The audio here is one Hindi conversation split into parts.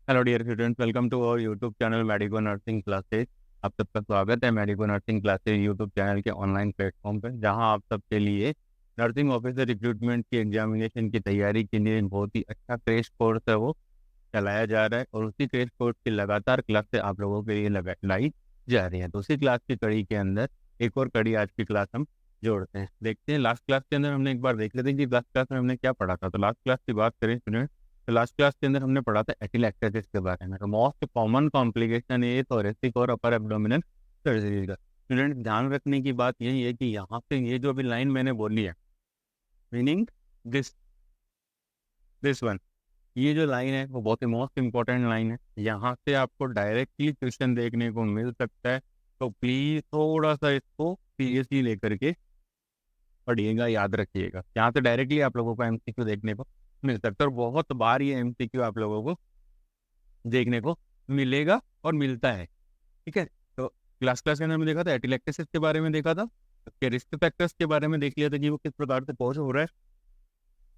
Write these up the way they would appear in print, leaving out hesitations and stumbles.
Hello dear students, welcome to our YouTube channel medico nursing classes. आप सबका स्वागत है medico nursing classes YouTube channel के ऑनलाइन प्लेटफॉर्म पर, जहां आप सबके लिए नर्सिंग ऑफिसर रिक्रूटमेंट की एग्जामिनेशन की तैयारी के लिए बहुत ही अच्छा क्रैश कोर्स है वो चलाया जा रहा है। और उसी क्रैश कोर्स की लगातार क्लासेस आप लोगों के लिए लाई जा रही है। तो उसी क्लास की कड़ी के अंदर एक और कड़ी आज की क्लास हम जोड़ते हैं। देखते हैं लास्ट क्लास के अंदर हमने एक बार देख लेते हैं कि लास्ट क्लास में हमने क्या पढ़ा था। तो लास्ट क्लास की बात करें स्टूडेंट, तो लास्ट क्लास के अंदर हमने पढ़ा था एटिलेक्टेसिस के बारे में। तो मोस्ट कॉमन कॉम्प्लिकेशन है थोरेसिक और अपर एब्डोमिनल सर्जरी का। स्टूडेंट ध्यान रखने की बात यही है कि यहाँ पे ये जो अभी लाइन मैंने बोली है, मीनिंग दिस दिस वन, ये जो लाइन है वो बहुत ही मोस्ट इंपॉर्टेंट लाइन है। यहाँ से आपको डायरेक्टली क्वेश्चन देखने को मिल सकता है। तो प्लीज थोड़ा सा इसको सीरियसली लेकर के पढ़िएगा, याद रखिएगा। यहाँ से डायरेक्टली आप लोगों को एमसीक्यू देखने को मिल सकता है और बहुत बार ये एमसीक्यू आप लोगों को देखने को मिलेगा और मिलता है। ठीक है, तो क्लास के अंदर हमने देखा था एटिलेक्टेसिस के बारे में, देखा था उसके रिस्क फैक्टर्स के बारे में, देख लिया था कि वो किस प्रकार से कॉज हो रहा है।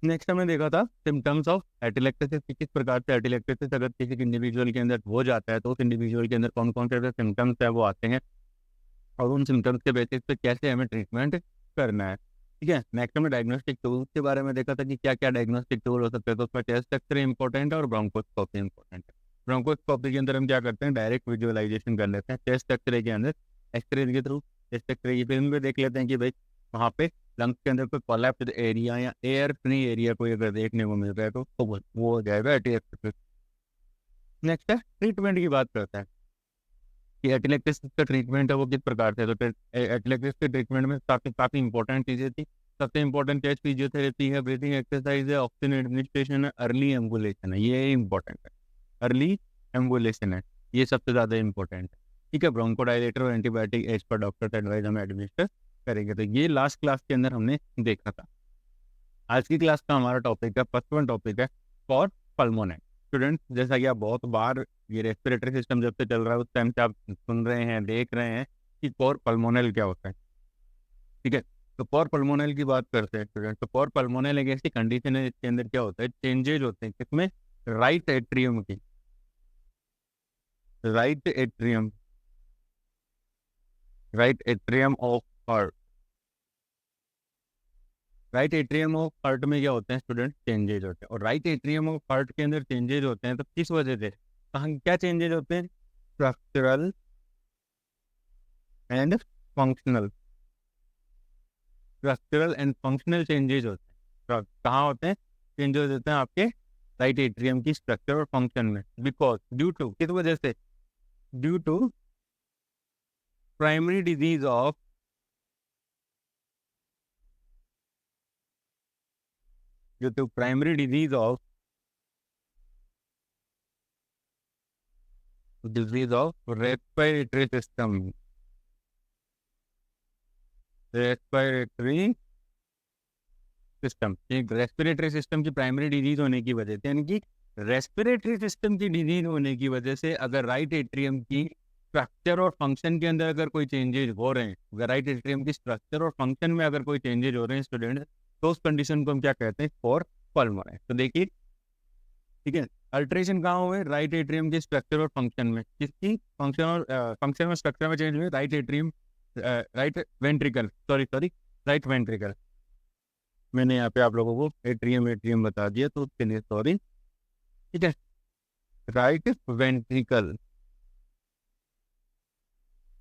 नेक्स्ट हमने देखा था सिम्टम्स ऑफ एटिलेक्टेसिस, किस प्रकार से एटिलेक्टेसिस अगर किसी इंडिविजुअल के अंदर हो जाता है तो उस इंडिविजुअल के अंदर कौन कौन से सिम्टम्स है वो आते हैं और उन सिम्टम्स के बेसिस पे कैसे हमें ट्रीटमेंट करना है। ठीक है, नेक्स्ट हमने डायग्नोस्टिक टूल्स के बारे में देखा था कि क्या क्या डायग्नोस्टिक टूल हो सकते हैं। तो उसमें टेस्ट एक्सरे इंपॉर्टेंट है और ब्रोंकोस्कोपी इंपॉर्टेंट है। ब्रोंकोस्कोपी के अंदर हम क्या करते हैं, डायरेक्ट विजुअलाइजेशन कर लेते हैं। टेस्ट एक्सरे के अंदर एक्सरे के थ्रू टेस्ट एक्सरे की फिल्म में देख लेते हैं कि भाई वहाँ पे लंग्स के अंदर कोई कोलैप्स्ड एरिया या एयर फ्री एरिया कोई अगर देखने को मिल रहा है तो वो हो जाएगा एटीएक्सिस। नेक्स्ट है ट्रीटमेंट की बात करते हैं कि एटिलेक्टिस का ट्रीटमेंट है वो किस प्रकार से। तो एटिलेक्टिस के ट्रीटमेंट में काफ़ी काफ़ी इंपॉर्टेंट चीज़ें थी। सबसे इंपॉर्टेंट टेस्ट फिजियोथेरेपी है, ब्रीथिंग एक्सरसाइज है, ऑक्सीजन एडमिनिस्ट्रेशन है, अर्ली एम्बुलेशन है। ये इंपॉर्टेंट है, अर्ली एम्बुलेशन है, ये सबसे ज़्यादा इंपॉर्टेंट है। ठीक है, ब्रोंकोडायलेटर और antibiotic as per doctor advice हम एडमिनिस्टर करेंगे। तो ये लास्ट क्लास के अंदर हमने देखा था। आज की क्लास का हमारा टॉपिक है, फर्स्ट वन टॉपिक है फॉर पल्मोनरी। स्टूडेंट जैसा कि आप बहुत बार ये रेस्पिरेटरी सिस्टम जब से चल रहा है उस टाइम से आप सुन रहे हैं, देख रहे हैं कि कोर पल्मोनल क्या होता है। ठीक है, तो कोर पल्मोनल की बात करते हैं स्टूडेंट। तो कोर पल्मोनल एक ऐसी कंडीशन है जिसके अंदर क्या होता है, चेंजेज होते हैं किसमें, राइट एट्रियम की, right atrium, right atrium of heart. Right atrium of heart में क्या होते हैं स्टूडेंट, चेंजेज होते हैं। और राइट एट्रियम ऑफ हार्ट के अंदर चेंजेज होते हैं तो किस वजह से, कहाँ क्या चेंजेज होते हैं, structural and functional, structural and functional changes होते हैं। कहाँ होते हैं, चेंजेस होते हैं आपके राइट एट्रियम की स्ट्रक्चर और फंक्शन में। बिकॉज ड्यू टू, किस वजह से, due to primary disease of, due to primary disease of, disease of respiratory system, respiratory system, respiratory system की प्राइमरी डिजीज होने की वजह से, यानी कि रेस्पिरेटरी सिस्टम की डिजीज होने की वजह से अगर राइट एट्रियम की स्ट्रक्चर और फंक्शन के अंदर अगर कोई चेंजेज हो रहे हैं, अगर राइट एट्रियम की स्ट्रक्चर और फंक्शन में अगर कोई चेंजेज हो रहे हैं स्टूडेंट, तो उस कंडीशन को हम क्या कहते हैं, फॉर पल्मोनरी। तो देखिए, ठीक है, अल्ट्रेशन कहाँ हुए, राइट एट्रियम के स्ट्रक्चर और फंक्शन में, किसकी फंक्शन और फंक्शन और स्ट्रक्चर में चेंज हुए, right atrium, right ventricle, sorry sorry, right ventricle. मैंने यहाँ पे आप लोगों को एट्रियम एट्रियम बता दिया तो उसके लिए सॉरी। ठीक है, right ventricle,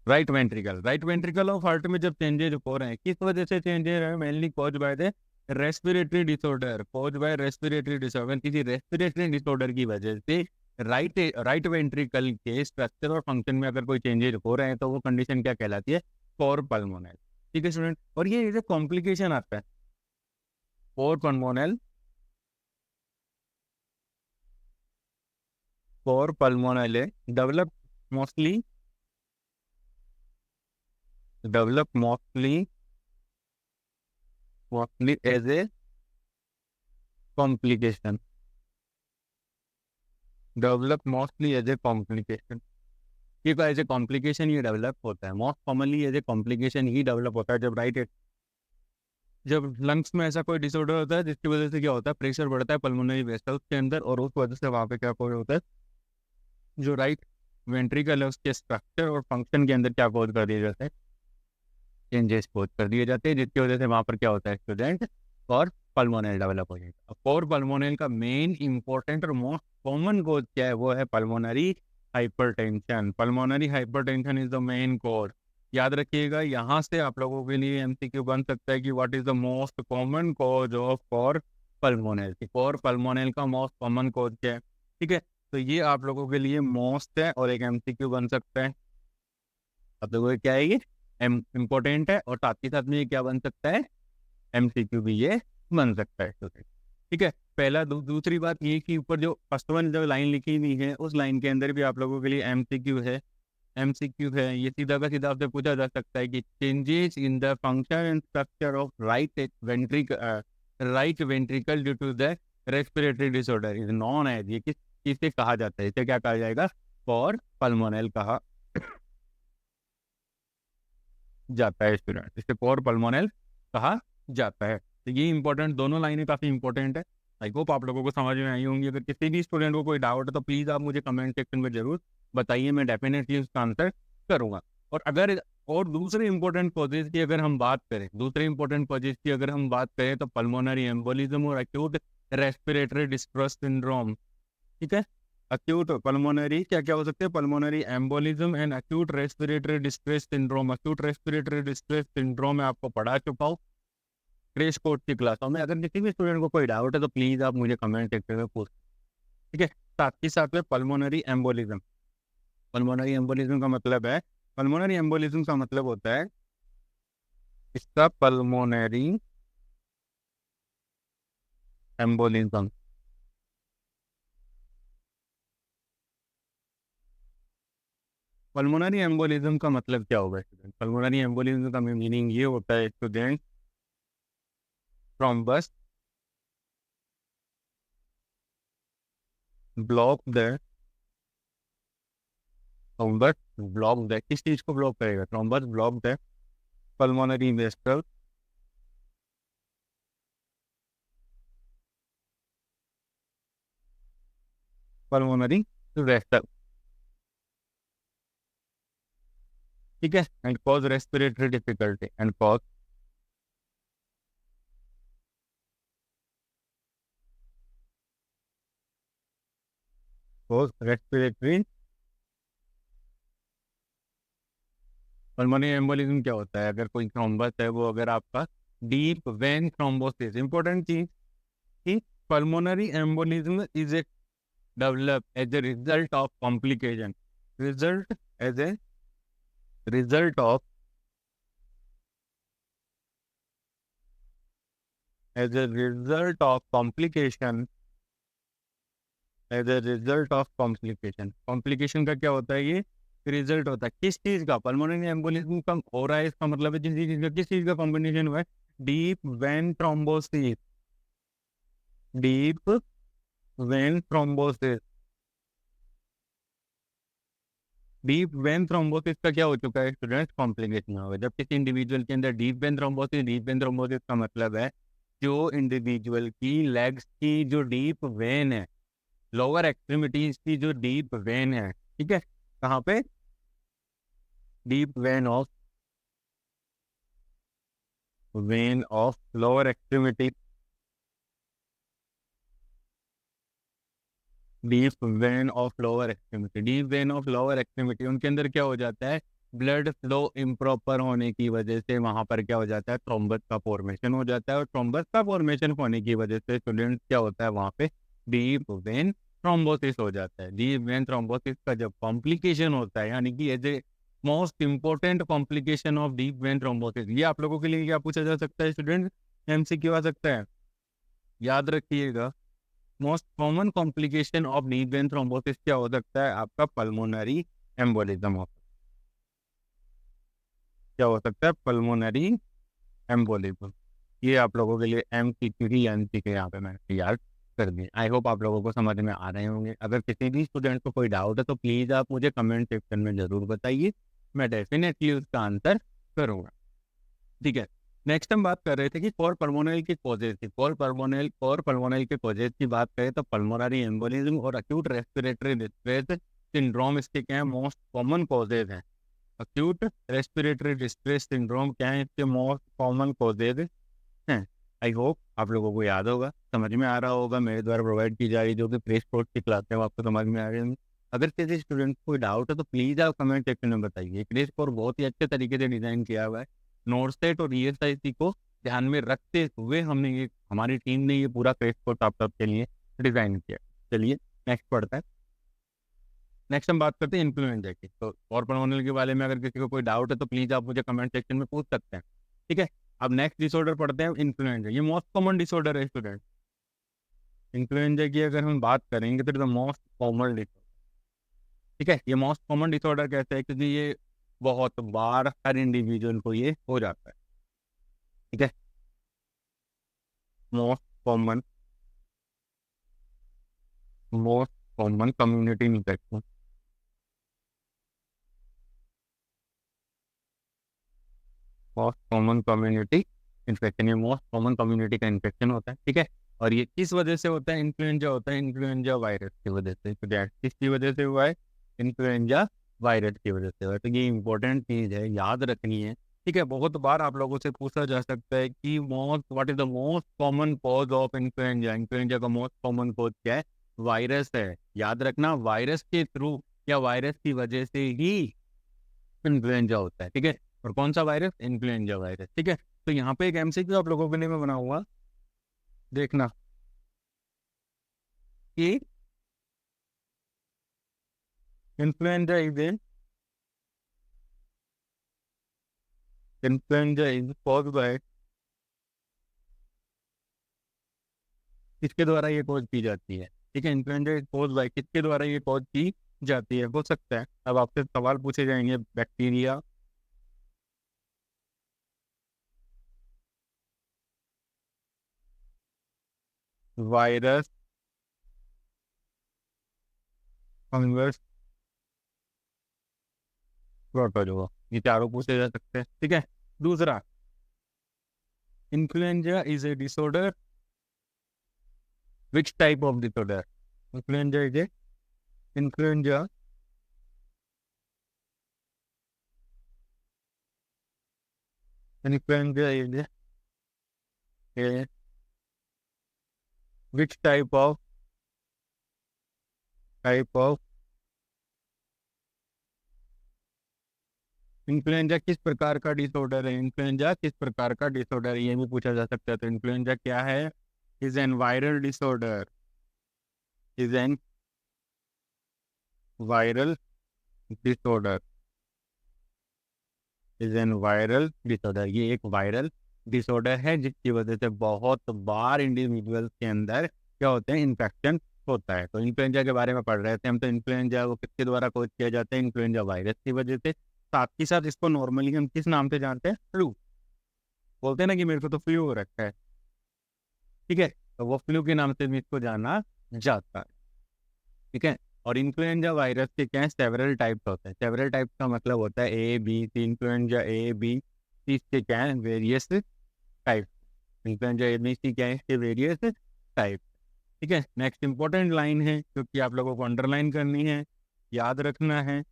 right ventricle, right ventricle of heart में जब चेंजेज हो रहे हैं, किस वजह से चेंजेज है, mainly cause by the respiratory disorder, cause by respiratory disorder, किसी रेस्पिरेटरी डिसऑर्डर की वजह से राइट वेंट्रिकल के स्ट्रक्चर और फंक्शन में अगर कोई चेंजेज हो रहे हैं तो वो कंडीशन क्या कहलाती है, कोर पल्मोनल। ठीक है स्टूडेंट, और ये कॉम्प्लिकेशन आता है cor pulmonale, cor pulmonale develop mostly, develop mostly, mostly as a complication, develop mostly as a complication. ये एज ए कॉम्प्लिकेशन ये डेवलप होता है, most commonly as a complication ही डेवलप होता है जब जब लंग्स में ऐसा कोई डिसऑर्डर होता है जिसकी वजह से क्या होता है, प्रेशर बढ़ता है पल्मोनरी वेसल्स के अंदर और उस वजह से वहाँ पे क्या कोई होता है, जो राइट वेंट्रिकल है उसके स्ट्रक्चर और फंक्शन के अंदर क्या कोड कर दिए जाते हैं, चेंजेस कोड कर दिए जाते हैं, जिसकी वजह से वहाँ पर क्या होता है स्टूडेंट, और पल्मोनल डेवलप हो जाएगा। और पल्मोनल का मेन इंपॉर्टेंट और मोस्ट कॉमन कोज क्या है, वो है pulmonary hypertension. Pulmonary hypertension is the main cause. याद रखिएगा, यहाँ से आप लोगों के लिए एमसीक्यू बन सकता है कि what is the most common cause of cor pulmonale. Cor pulmonale का मोस्ट कॉमन कोज क्या है, ठीक है। तो ये आप लोगों के लिए मोस्ट है और एक एमसीक्यू बन सकता है। आप लोगों को क्या है, ये इम्पोर्टेंट है और साथ ही साथ में ये क्या बन सकता है, एमसीक्यू भी ये बन सकता है स्टूडेंट, ठीक है। पहला दूसरी बात ये कि ऊपर जो फर्स्ट वन जो लाइन लिखी हुई है उस लाइन के अंदर भी आप लोगों के लिए एमसीक्यू है। एमसीक्यू है, ये सीधा का सीधा आपसे पूछा जा सकता है कि changes in the function and structure of right ventricle due to the respiratory disorder is known as, ये किससे कहा जाता है, इसे क्या कहा जाएगा, फॉर पल्मोनल कहा जाता है स्टूडेंट, इसे कोर पल्मोनल कहा जाता है। तो ये इंपॉर्टेंट, दोनों लाइनें काफ़ी इंपॉर्टेंट है। आई होप आप लोगों को समझ में आई होंगी। अगर किसी भी स्टूडेंट को कोई डाउट है तो प्लीज़ आप मुझे कमेंट सेक्शन में जरूर बताइए, मैं डेफिनेटली उसका आंसर करूँगा। और अगर और दूसरे इंपॉर्टेंट कॉजेज की अगर हम बात करें, दूसरे इंपॉर्टेंट कॉजेज की अगर हम बात करें तो पल्मोनरी एम्बोलिज्म और एक्यूट रेस्पिरेटरी डिस्ट्रेस सिंड्रोम, ठीक है। अक्यूट पल्मोनरी क्या क्या हो सकते हैं, pulmonary embolism and acute respiratory distress syndrome. Acute respiratory distress syndrome में आपको पढ़ा चुका हूँ क्रेश कोर्स की क्लासों में। अगर किसी भी स्टूडेंट को कोई डाउट है तो प्लीज आप मुझे कमेंट सेक्शन में पूछ, ठीक है। साथ ही साथ में पल्मोनरी एम्बोलिज्म, पल्मोनरी एम्बोलिज्म का मतलब है, पल्मोनरी एम्बोलिज्म का मतलब होता है इसका पल्मोनरी एम्बोलिज्म, पल्मोनरी एम्बोलिज्म का मतलब क्या होगा स्टूडेंट, पल्मोनरी एम्बोलिज्म का मीनिंग ये होता है student, thrombus block the, thrombus block the, किस चीज को ब्लॉक करेगा, thrombus block the pulmonary vessel, pulmonary vessel, ठीक है, and cause respiratory difficulty and cause respiratory. Pulmonary embolism क्या होता है, अगर कोई थ्रोम्बस है वो अगर आपका डीप वेन थ्रोम्बोसिस, इंपॉर्टेंट चीज कि pulmonary embolism is a develop as a result of complication, result as a result of as a result of complication, as a result of complication. Complication का क्या होता है, ये रिजल्ट होता है किस चीज का, पल्मोनरी एम्बोलिज्म का हो रहा है, इसका मतलब है जिस चीज का, किस चीज का कॉम्बिनेशन हुआ है, deep vein thrombosis, deep vein thrombosis. Deep vein thrombosis का क्या हो चुका है स्टूडेंट, कॉम्प्लिकेशन होगा जब किसी इंडिविजुअल के अंदर deep vein thrombosis. Deep vein thrombosis का मतलब है जो इंडिविजुअल की लेग्स की जो डीप वेन है, लोअर एक्सट्रीमिटीज की जो डीप वेन है, ठीक है, कहाँ पे, deep vein of lower extremity, deep vein of lower extremity, deep vein of lower extremity, उनके अंदर क्या हो जाता है, ब्लड फ्लो इम्प्रॉपर होने की वजह से वहां पर क्या हो जाता है, थ्रोम्बस का फॉर्मेशन हो जाता है। और थ्रोम्बस का फॉर्मेशन होने की वजह से स्टूडेंट क्या होता है, वहां पे डीप वेन थ्रोम्बोसिस हो जाता है। डीप वेन थ्रोम्बोसिस का जब कॉम्प्लिकेशन होता है, यानी कि as a most important complication of deep vein thrombosis, ये आप लोगों के लिए क्या पूछा जा सकता है स्टूडेंट, एमसीक्यू आ सकता है। याद रखिएगा, most common complication of knee vein thrombosis क्या हो सकता है, आपका पल्मोनरी एम्बोलिज्म हो, क्या हो सकता है, पल्मोनरी एम्बोलिज्म। ये आप लोगों के लिए एमसीक्यू ही एमसीक्यू यहाँ पे मैंने तैयार कर दिए। आई होप आप लोगों को समझ में आ रहे होंगे। अगर किसी भी स्टूडेंट को कोई डाउट है तो प्लीज़ आप मुझे कमेंट सेक्शन में ज़रूर बताइए, मैं डेफिनेटली उसका आंसर करूँगा, ठीक है। नेक्स्ट हम बात कर रहे थे कि कोर पल्मोनल की कॉजेज थी, कोर पल्मोनल के कॉजेज की बात करें तो पल्मोनरी एम्बोलिज्म और अक्यूट रेस्पिरेटरी डिस्ट्रेस सिंड्रोम इसके क्या है, मोस्ट कॉमन कॉजेज हैं। अक्यूट रेस्पिरेटरी डिस्ट्रेस सिंड्रोम क्या है, इसके मोस्ट कॉमन कॉजेज हैं। आई होप आप लोगों को याद होगा, समझ में आ रहा होगा, मेरे द्वारा प्रोवाइड की जा रही जो कि प्रेस कोर्स की क्लास है वो आपको समझ में आ रही है। अगर किसी स्टूडेंट को कोई डाउट है तो प्लीज़ आप कमेंट सेक्शन में बताइए। क्रेश कोर्स बहुत ही अच्छे तरीके से डिज़ाइन किया हुआ है। नोटसेट और ईएसआईसी को ध्यान में रखते हुए हमने ये, हमारी टीम ने ये पूरा क्रेश कोर्स आप सबके लिए डिज़ाइन किया। चलिए नेक्स्ट पढ़ते हैं। नेक्स्ट हम बात करते हैं इन्फ्लुएंजा की। तो ऑर्पनोनल के बारे में अगर किसी को कोई डाउट है तो प्लीज़ आप मुझे कमेंट सेक्शन में पूछ सकते हैं, ठीक है। अब नेक्स्ट डिसऑर्डर पढ़ते हैं इन्फ्लुएंजा। ये मोस्ट कॉमन डिसऑर्डर है स्टूडेंट। इन्फ्लुएंजा की अगर हम बात करेंगे तो मोस्ट कॉमन डिसऑर्डर, ठीक है। ये मोस्ट कॉमन डिसऑर्डर कहते हैं क्योंकि ये बहुत बार हर इंडिविजुअल को ये हो जाता है, ठीक है। Most common community infection, most common community infection, ये मोस्ट कॉमन कम्युनिटी का इन्फेक्शन होता है, ठीक है। और ये किस वजह से होता है, इन्फ्लुएंजा होता है, इन्फ्लुएंजा वायरस की वजह से। तो किसकी वजह से हुआ है, इन्फ्लुएंजा वायरस की वजह से हुआ है। तो ये इंपॉर्टेंट चीज़ है, याद रखनी है, ठीक है। बहुत बार आप लोगों से पूछा जा सकता है कि what is the most common cause of influenza. Influenza का मोस्ट कॉमन कॉज क्या है, वायरस है। याद रखना, वायरस के थ्रू या वायरस की वजह से ही इन्फ्लुएंजा होता है, ठीक है। और कौन सा वायरस, इन्फ्लुएंजा वायरस, ठीक है। तो यहाँ पे एक एमसीक्यू आप लोगों के लिए मैं बना हुआ, देखना कि इन्फ्लुएंजा इज कॉज बाय, किसके द्वारा ये कॉज की जाती है, ठीक है। इन्फ्लुएंजा इज कॉज बाय, किसके द्वारा ये कॉज की जाती है, हो सकता है अब आपसे सवाल पूछे जाएंगे, बैक्टीरिया, वायरस, फंगस, प्रोटोजोआ, ये चारों पूछे जा सकते हैं, ठीक है। दूसरा, influenza is a disorder, which type of disorder, influenza is a, influenza influenza is a which type of influenza किस प्रकार का डिसऑर्डर है, इन्फ्लुएंजा किस प्रकार का डिसऑर्डर है, ये भी पूछा जा सकता है। तो इन्फ्लुएंजा क्या है, is an viral disorder, is an viral disorder, is an viral disorder. ये एक वायरल डिसऑर्डर है जिसकी वजह से बहुत बार इंडिविजुअल्स के अंदर क्या होते हैं, इन्फेक्शन होता है। तो इन्फ्लुएंजा के बारे में पढ़ रहे थे हम। तो इन्फ्लुएंजा को किसके द्वारा कॉज किया जाता है, इन्फ्लुएंजा वायरस की वजह से। साथ ही साथ इसको नॉर्मली हम किस नाम से जानते हैं, फ्लू, बोलते हैं ना कि मेरे को तो फ्लू हो रखा है, ठीक है। तो वो फ्लू के नाम से भी इसको जाना जाता है, ठीक है। और इन्फ्लुएंजा वायरस के क्या है, सेवरल टाइप्स होते हैं। सेवरल टाइप्स का मतलब होता है A B C, influenza A B C के क्या है, various type. Influenza A B C क्या है, इसके वेरियस टाइप, ठीक है। नेक्स्ट इंपॉर्टेंट लाइन है क्योंकि आप लोगों को अंडरलाइन करनी है, याद रखना है,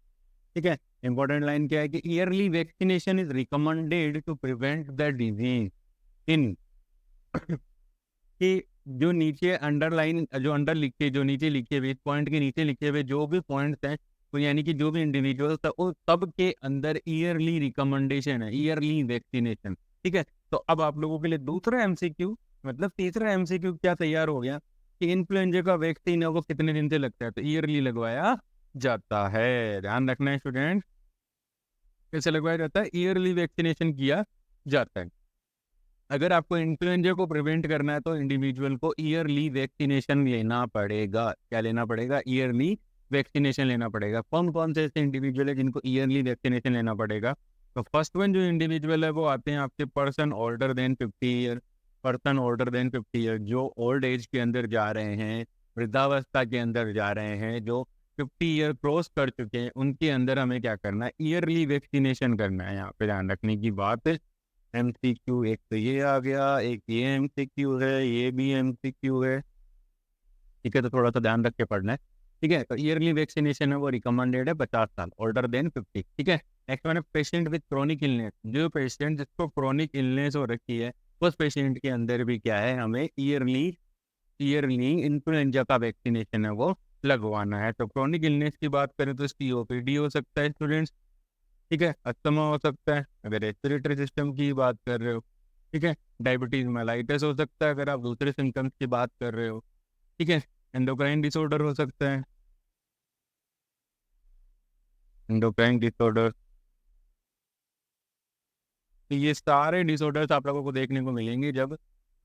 ठीक है। इंपॉर्टेंट लाइन क्या है कि early vaccination is recommended to prevent the disease in, कि जो नीचे अंडरलाइन, जो अंडर लिखे, जो नीचे लिखे हुए, इस पॉइंट के नीचे लिखे हुए जो भी पॉइंट्स हैं, तो यानी कि जो भी इंडिविजुअल्स है उस सब के अंदर ईयरली रिकमेंडेशन है, ईयरली वैक्सीनेशन, ठीक है। तो अब आप लोगों के लिए दूसरा एमसीक्यू, मतलब तीसरा एमसीक्यू क्या तैयार हो गया कि इन्फ्लुएंजा का वैक्सीन है वो कितने दिन से लगता है, तो ईयरली लगवाया जाता है। ध्यान रखना है स्टूडेंट, कैसे लगवाया जाता है, ईयरली वैक्सीनेशन किया जाता है। अगर आपको इन्फ्लुएंजा को प्रिवेंट करना है तो इंडिविजुअल को ईयरली वैक्सीनेशन लेना पड़ेगा। क्या लेना पड़ेगा, ईयरली वैक्सीनेशन लेना पड़ेगा। कौन कौन से ऐसे इंडिविजुअल है जिनको ईयरली वैक्सीनेशन लेना पड़ेगा, तो फर्स्ट वन जो इंडिविजुअल है वो आते हैं आपके person older than 50 year, person older than 50 year, जो ओल्ड एज के अंदर जा रहे हैं, वृद्धावस्था के अंदर जा रहे हैं, जो 50 ईयर क्रॉस कर चुके हैं, उनके अंदर हमें क्या करना है, ईयरली वैक्सीनेशन करना है। यहाँ पे ध्यान रखने की बात है, एमसीक्यू एक तो ये आ गया, एक ये एमसीक्यू है, ये भी एमसीक्यू है, ठीक है। तो थोड़ा सा ध्यान रख के पढ़ना है। ठीक है। तो ईयरली वैक्सीनेशन है वो रिकमेंडेड है 50 साल, ओल्डर देन 50। ठीक है। नेक्स्ट वन है पेशेंट विद क्रोनिक इलनेस। जो पेशेंट जिसको क्रोनिक इलनेस हो रखी है उस पेशेंट के अंदर भी क्या है, हमें ईयरली ईयरली इन्फ्लुएंजा का वैक्सीनेशन है वो लगवाना है। तो क्रोनिक इलनेस की बात करें तो सीओपीडी हो सकता है स्टूडेंट्स। ठीक है। अस्थमा हो सकता है अगर रेस्पिरेटरी सिस्टम की बात कर रहे हो। ठीक है। डायबिटीज मेलाइटिस हो सकता है अगर आप दूसरे सिम्टम्स की बात कर रहे हो। ठीक है। एंडोक्राइन डिसऑर्डर हो सकता है, एंडोक्राइन डिसऑर्डर। तो ये सारे डिसऑर्डर्स आप लोगों को देखने को मिलेंगे जब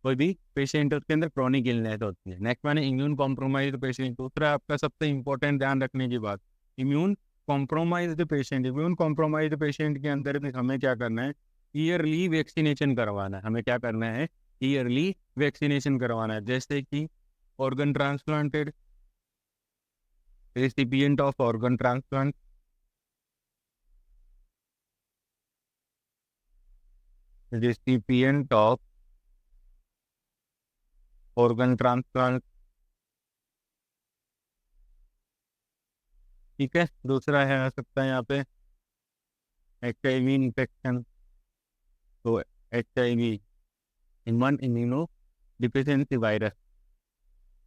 कोई भी पेशेंट उसके अंदर क्रॉनिक इलनेस होती है। नेक्स्ट मैंने इम्यून कॉम्प्रोमाइज्ड पेशेंट, दूसरा आपका सबसे इंपॉर्टेंट ध्यान रखने की बात, immune compromised patient. Immune compromised patient के अंदर भी हमें क्या करना है, ईयरली वैक्सीनेशन करवाना है। हमें क्या करना है, ईयरली वैक्सीनेशन करवाना है। जैसे कि organ transplanted, recipient of organ transplant, recipient of organ transplant. ठीक है। दूसरा है आ सकता है यहाँ पे HIV इन्फेक्शन। तो HIV human immuno deficiency virus.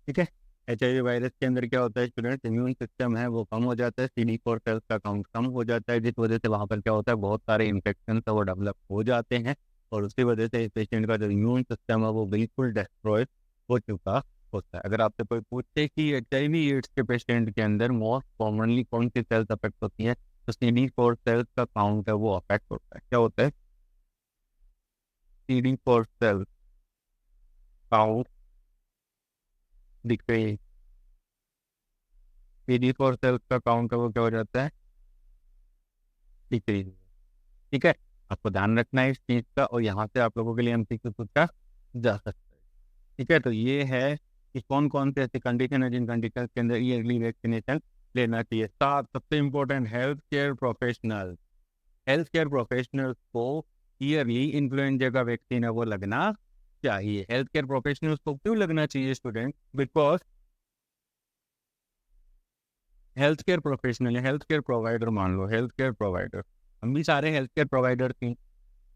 ठीक है। HIV वायरस के अंदर क्या होता है स्टूडेंट, इम्यून सिस्टम है वो कम हो जाता है, CD4 सेल्स का काउंट कम हो जाता है, जिस वजह से वहाँ पर क्या होता है, बहुत सारे इन्फेक्शन वो डेवलप हो जाते हैं। और उसी वजह से पेशेंट का जो इम्यून सिस्टम है वो बिल्कुल डिस्ट्रॉय हो चुका होता है। अगर आपसे कोई पूछे कि HIV एड्स के पेशेंट के अंदर मोस्ट कॉमनली कौन सी सेल्स अफेक्ट होती है, तो CD4 सेल्स का काउंट है वो अफेक्ट होता है। क्या होता है, CD4 cells count decrease. CD4 cells का काउंट है वो क्या हो जाता है, डिक्रीज। ठीक है। आपको ध्यान रखना है इस चीज का, और यहाँ से आप लोगों के लिए MCQ पूछा जा सकता है। ठीक है। तो ये है कि कौन कौन से ऐसी कंडीशन है जिन कंडीशन के अंदर ईयरली वैक्सीनेशन लेना चाहिए। साथ सबसे important, health care professional, health care professionals को ईयरली इन्फ्लुएंजा का वैक्सीन है वो लगना चाहिए। हेल्थ केयर प्रोफेशनल्स को क्यों लगना चाहिए student, because health care professional, health care provider, मान लो हेल्थ केयर प्रोवाइडर, हम भी सारे हेल्थ केयर प्रोवाइडर थी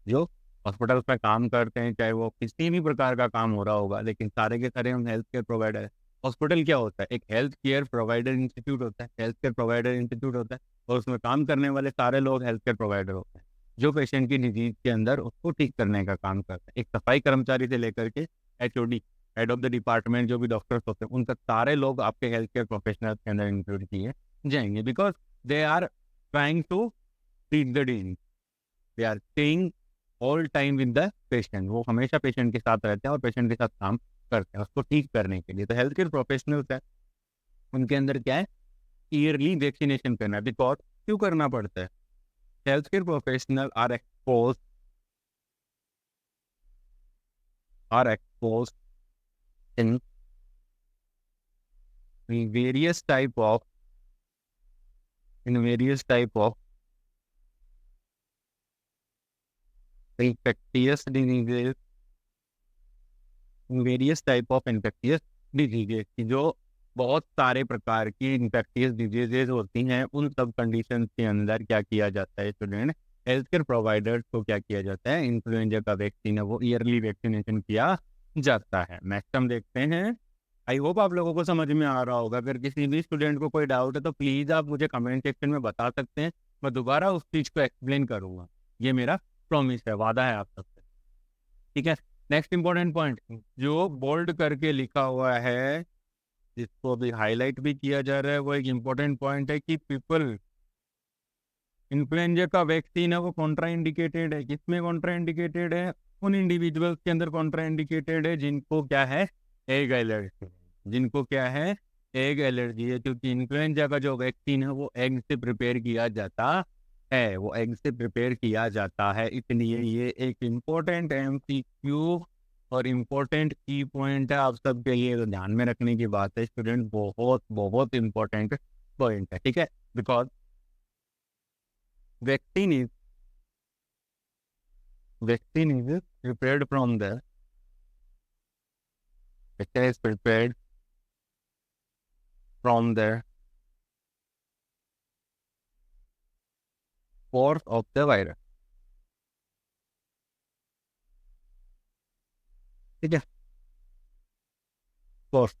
जो हॉस्पिटल में काम करते हैं, चाहे वो किसी भी प्रकार का काम हो रहा होगा, लेकिन सारे के सारे हम हेल्थ केयर प्रोवाइडर है। हॉस्पिटल क्या होता है, एक हेल्थ केयर प्रोवाइडर इंस्टीट्यूट होता है, हेल्थ केयर प्रोवाइडर इंस्टीट्यूट होता है, और उसमें काम करने वाले सारे लोग हेल्थ केयर प्रोवाइडर होते हैं जो पेशेंट की डिजीज के अंदर उसको ठीक करने का काम करते हैं। एक सफाई कर्मचारी से लेकर के HOD, head of the department, जो भी डॉक्टर्स होते हैं, उन तक सारे लोग आपके हेल्थ केयर प्रोफेशनल्स के अंदर इंक्लूड किए जाएंगे, because they are trying to treat the disease, they are staying all time with the patient. वो हमेशा पेशेंट के साथ रहते हैं और पेशेंट के साथ काम करते हैं उसको ठीक करने के लिए। तो हेल्थ केयर प्रोफेशनल्स है, उनके अंदर क्या है, ईयरली वैक्सीनेशन करना है। बिकॉज क्यों करना पड़ता है, health care professional are expose in various type of in various type of infectious diseases, various type of infectious diseases की, जो बहुत सारे प्रकार की इन्फेक्टियस डिजीजेज होती हैं, उन सब कंडीशन के अंदर क्या किया जाता है स्टूडेंट, हेल्थ केयर प्रोवाइडर्स को क्या किया जाता है, इन्फ्लुएंजा का वैक्सीन है वो ईयरली वैक्सीनेशन किया जाता है। नेक्स्ट हम देखते हैं। आई होप आप लोगों को समझ में आ रहा होगा। अगर किसी भी स्टूडेंट को कोई डाउट है तो प्लीज़ आप मुझे कमेंट सेक्शन में बता सकते हैं, मैं दोबारा उस चीज़ को एक्सप्लेन करूंगा। ये मेरा प्रॉमिस है, वादा है आप सबसे। ठीक है। नेक्स्ट इंपॉर्टेंट पॉइंट जो बोल्ड करके लिखा हुआ है, जिसको अभी हाईलाइट भी किया जा रहा है, वो एक इंपॉर्टेंट पॉइंट है कि पीपल, इन्फ्लुएंजा का वैक्सीन है वो कॉन्ट्रा इंडिकेटेड है। किसमें कॉन्ट्रा इंडिकेटेड है, उन इंडिविजुअल्स के अंदर कॉन्ट्रा इंडिकेटेड है जिनको क्या है, एग एलर्जी, जिनको क्या है, एग एलर्जी है। क्योंकि इन्फ्लुएंजा का जो वैक्सीन है वो एग से प्रिपेयर किया जाता है, वो एग से प्रिपेयर किया जाता है। इसलिए ये एक इम्पोर्टेंट MCQ और इम्पोर्टेंट की पॉइंट है आप सबके लिए, तो ध्यान में रखने की बात है स्टूडेंट, बहुत बहुत इंपॉर्टेंट पॉइंट है। ठीक है। Because vaccine is vaccine is prepared from the vaccine is prepared from the spores of the virus. ठीक है, स्पोर्स।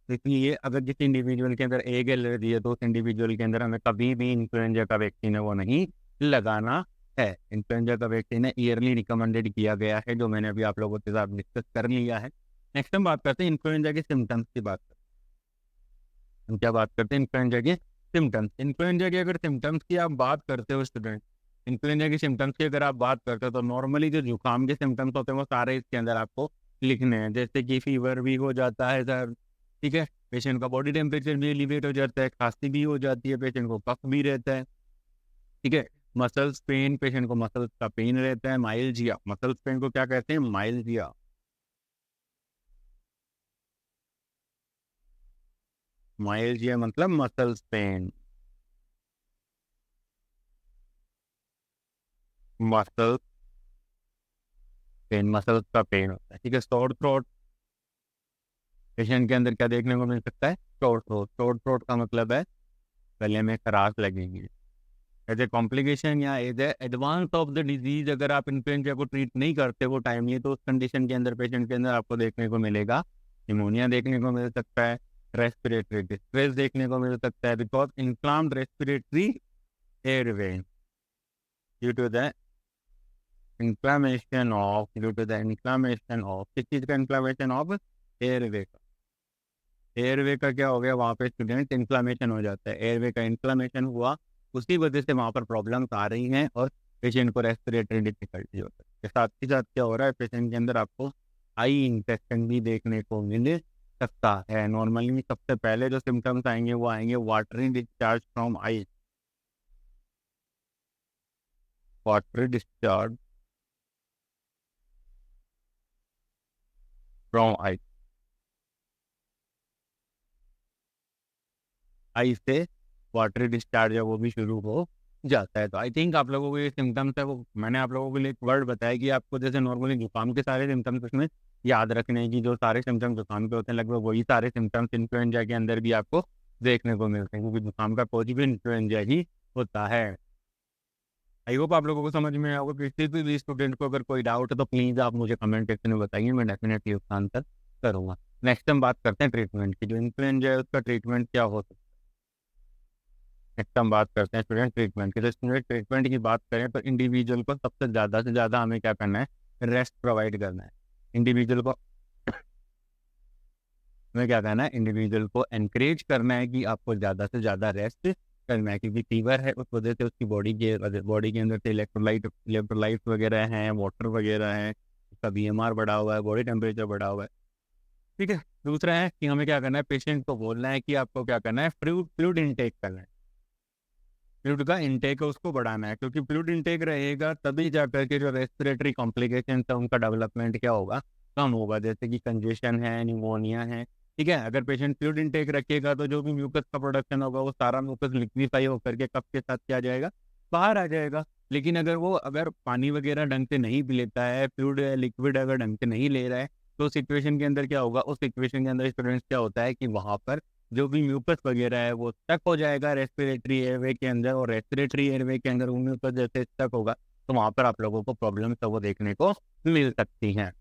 इसलिए अगर किसी इंडिविजुअल के अंदर एक एलर्जी है तो उस इंडिविजुअल के अंदर हमें कभी भी इन्फ्लुएंजा का वैक्सीन है वो नहीं लगाना है। इन्फ्लुएंजा का वैक्सीन है ईयरली रिकमेंडेड किया गया है, जो मैंने अभी आप लोगों के साथ डिस्कस कर लिया है। नेक्स्ट हम बात करते हैं इन्फ्लुएंजा के सिम्टम्स की बात करते हैं। हम क्या बात करते हैं? इन्फ्लुएंजा के सिम्टम्स। इन्फ्लुएंजा के अगर सिम्टम्स की आप बात करते हो स्टूडेंट, इन्फ्लुएंजा के सिम्टम्स की अगर आप बात करते हो तो नॉर्मली जो जुकाम के सिम्टम्स होते हैं वो सारे इसके अंदर आपको लिखने हैं। जैसे कि फीवर भी हो जाता है सर, ठीक है, पेशेंट का बॉडी टेम्परेचर भी एलिवेट हो जाता है, खांसी भी हो जाती है, पेशेंट को कफ भी रहता है, ठीक है, मसल्स पेन, पेशेंट को मसल्स का पेन रहता है, माइल्जिया, मसल्स पेन को क्या कहते हैं? माइल्जिया। माइल्जिया मतलब muscles pain, muscle pain, muscles का पेन होता है, ठीक है। सोर थ्रोट, पेशेंट के अंदर क्या देखने को मिल सकता है? Sore throat. सोर थ्रोट का मतलब है गले में खराश लगेगी। एज ए कॉम्प्लिकेशन या as a advance of the disease, अगर आप इन्फ्लुएंजा को ट्रीट नहीं करते वो टाइमली, तो उस कंडीशन के अंदर पेशेंट के अंदर आपको देखने को मिलेगा निमोनिया देखने को मिल सकता है, रेस्पिरेटरी डिस्ट्रेस देखने को मिल सकता है, because inflamed respiratory airway due to the inflammation of, due to the inflammation of, किस चीज़ का इंफ्लामेशन ऑफ? एयरवे का। एयरवे का क्या हो गया वहाँ पे स्टूडेंट? इन्फ्लामेशन हो जाता है, एयरवे का इन्फ्लामेशन हुआ, उसी वजह से वहाँ पर प्रॉब्लम्स आ रही हैं और पेशेंट को रेस्पिरेटरी डिफिकल्टी होता है। साथ ही साथ क्या हो रहा है, पेशेंट के अंदर आपको आई इन्फेक्शन भी देखने को मिल सकता है। नॉर्मली सबसे पहले जो सिम्टम्स आएंगे वो आएंगे watery discharge from eye, watery discharge from eye, eye से वाटरी डिस्चार्ज है वो भी शुरू हो जाता है। तो आई थिंक आप लोगों को ये सिम्टम्स है वो मैंने आप लोगों के लिए एक वर्ड बताया कि आपको जैसे नॉर्मली जुकाम के सारे सिम्टम्स उसमें याद रखने की, जो सारे सिम्टम्स जुकाम के होते हैं लगभग वही सारे सिम्टम्स इन्फ्लुएंजा के अंदर भी आपको देखने को मिलते हैं, क्योंकि जुकाम का कोई भी इन्फ्लुएंजा ही होता है। आई होप आप लोगों को समझ में आएगा। किसी भी स्टूडेंट को अगर कोई डाउट है तो प्लीज़ आप मुझे कमेंट सेक्शन में बताइए, मैं डेफिनेटली उसका आंसर करूँगा। नेक्स्ट हम बात करते हैं ट्रीटमेंट की। जो इन्फ्लुएंजा है उसका ट्रीटमेंट क्या हो सकता है? नेक्स्ट हम बात करते हैं स्टूडेंट ट्रीटमेंट की। तो स्टूडेंट ट्रीटमेंट की बात करें तो इंडिविजुअल को सबसे ज़्यादा से ज़्यादा हमें क्या करना है? रेस्ट प्रोवाइड करना है। इंडिविजुअल को हमें क्या करना है? इंडिविजुअल को एनकरेज करना है कि आपको ज़्यादा से ज़्यादा रेस्ट करना है, क्योंकि फीवर है उस वजह से उसकी बॉडी के अंदर से इलेक्ट्रोलाइट वगैरह हैं, वाटर वगैरह है, उसका बीएमआर बढ़ा हुआ है, बॉडी टेम्परेचर बढ़ा हुआ है, ठीक है। दूसरा है कि हमें क्या करना है? पेशेंट को बोलना है कि आपको क्या करना है? फ्लूइड इनटेक करना है, फ्लूइड का इनटेक है उसको बढ़ाना है, क्योंकि फ्लूइड इनटेक रहेगा तभी जा करके जो रेस्पिरेटरी कॉम्प्लिकेशन है उनका डेवलपमेंट क्या होगा? कम होगा, जैसे कि कंजेशन है, निमोनिया है, ठीक है। अगर पेशेंट फ्लूइड इनटेक रखेगा तो जो भी म्यूकस का प्रोडक्शन होगा वो सारा म्यूकस लिक्विफाई होकर के कफ के साथ क्या जाएगा? बाहर आ जाएगा। लेकिन अगर पानी वगैरह ढंग से नहीं पी लेता है, फ्लूइड लिक्विड अगर ढंग से नहीं ले रहा है, तो सिचुएशन के अंदर क्या होगा? उस सिचुएशन के अंदर स्टूडेंट्स क्या होता है कि वहां पर जो भी म्यूकस वगैरह है वो स्टक हो जाएगा रेस्पिरेटरी एयरवे के अंदर, और रेस्पिरेटरी एयरवे के अंदर वो म्यूकस जैसे स्टक होगा तो वहां पर आप लोगों को प्रॉब्लम तो वो देखने को मिल सकती हैं।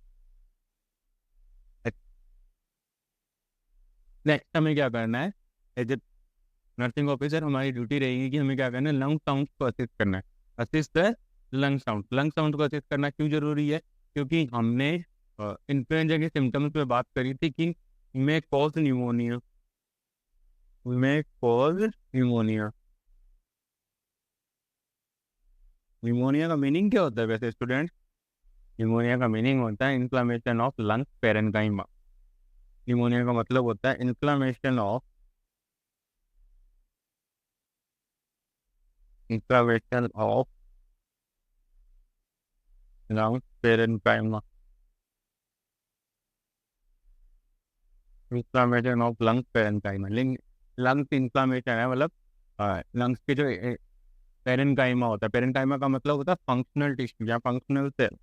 नेक्स्ट हमें क्या करना है? एज ए नर्सिंग ऑफिसर हमारी ड्यूटी रहेगी कि हमें क्या करना है? लंग साउंड को असिस्ट करना है। असिस्ट लंग साउंड को असिस्ट करना क्यों जरूरी है? क्योंकि हमने इन्फ्लुएंजा के सिम्टम्स पे बात करी थी कि में कॉज न्यूमोनिया, में कॉज न्यूमोनिया। न्यूमोनिया का मीनिंग क्या होता है वैसे स्टूडेंट? न्यूमोनिया का मीनिंग होता है inflammation of lung parenchyma. Pneumonia का मतलब होता है inflammation of lung parenchyma. Inflammation of lung parenchyma, lungs inflammation है, मतलब लंग्स के जो पेरेन्काइमा होता है, पेरेन्काइमा का मतलब होता है फंक्शनल टिश्यू या फंक्शनल सेल।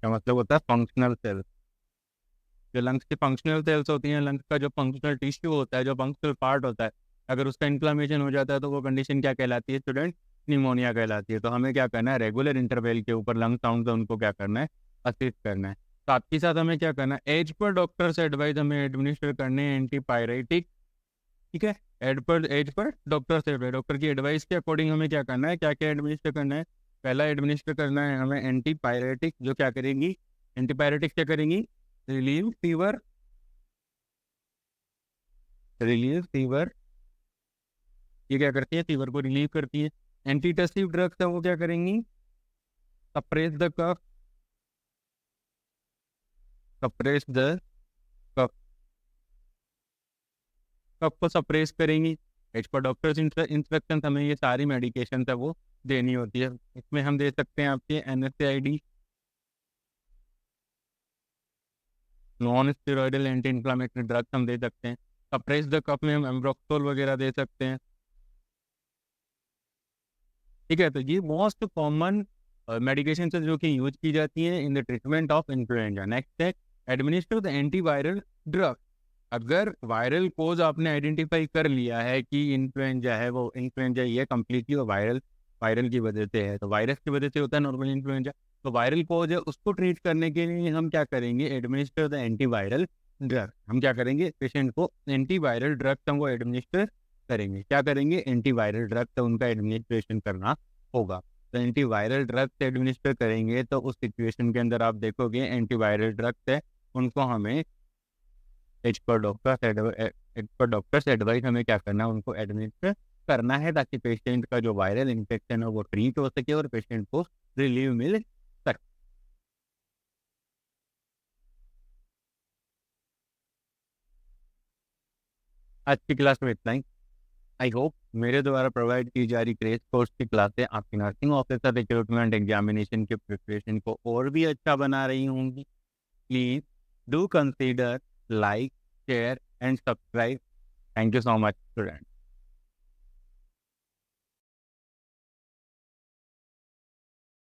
क्या मतलब होता है? Functional cell. जो लंग्स की फंक्शनल सेल्स होती हैं, लंग्स का जो फंक्शनल टिश्यू होता है, जो फंक्शनल पार्ट होता है, अगर उसका इन्फ्लामेशन हो जाता है तो वो कंडीशन क्या कहलाती है स्टूडेंट? निमोनिया कहलाती है। तो हमें क्या करना है, रेगुलर इंटरवल के ऊपर लंग साउंड है उनको क्या करना है, असिस्ट करना है। साथ ही साथ हमें क्या करना है, एज पर डॉक्टर से एडवाइस हमें एडमिनिस्टर करने हैं एंटीपायरेटिक। ठीक है, एज पर डॉक्टर की एडवाइस के अकॉर्डिंग हमें क्या करना है, क्या क्या एडमिनिस्टर करना है। पहला एडमिनिस्टर करना है हमें एंटीपायरेटिक, जो क्या करेंगी, एंटीपायरेटिक क्या करेंगी, रिलीव फीवर, रिलीव फीवर, ये क्या करती है, फीवर को रिलीव करती है। एंटीटसिव ड्रग्स है वो क्या करेंगी, suppress the cough, suppress the cough, cough को सप्रेस करेंगी। एज पर डॉक्टर्स इंस्ट्रक्शन हमें ये सारी मेडिकेशन है वो देनी होती है। इसमें हम दे सकते हैं आपके NSAID, non steroidal anti inflammatory drugs हम दे सकते हैं। सप्रेस द कफ में हम एम्ब्रोक्सोल वगैरह दे सकते हैं। ठीक है, तो ये मोस्ट कॉमन मेडिकेशन है जो कि यूज की जाती है in the treatment of influenza. Next है एडमिनिस्टर द एंटीवायरल ड्रग। अगर वायरल कोज आपने आइडेंटिफाई कर लिया है कि इन्फ्लुएंजा है, वो इन्फ्लुएंजा ये कम्प्लीटली वो वायरल वायरल की वजह से है, तो वायरस की वजह से होता है नॉर्मल इन्फ्लुएंजा। तो वायरल कोज है, उसको ट्रीट करने के लिए हम क्या करेंगे, एडमिनिस्टर द एंटीवायरल ड्रग। हम क्या करेंगे, पेशेंट को एंटीवायरल ड्रग हम वो एडमिनिस्टर करेंगे। क्या करेंगे, एंटीवायरल ड्रग तो उनका एडमिनिस्ट्रेशन करना होगा। तो एंटीवायरल ड्रग से एडमिनिस्टर करेंगे तो उस सिचुएशन के अंदर आप देखोगे एंटीवायरल ड्रग है उनको हमें एज पर डॉक्टर्स एडवाइस हमें क्या करना है, उनको एडमिनिस्टर करना है ताकि पेशेंट का जो वायरल इन्फेक्शन है वो ट्रीट हो सके और पेशेंट को रिलीव मिल सके। आज की क्लास में इतना ही। आई होप मेरे द्वारा प्रोवाइड की जा रही क्रेश कोर्स की क्लासें आपकी नर्सिंग ऑफिसर रिक्रूटमेंट एग्जामिनेशन के प्रिपरेशन को और भी अच्छा बना रही होंगी। Please do consider like, share and subscribe. Thank you so much student.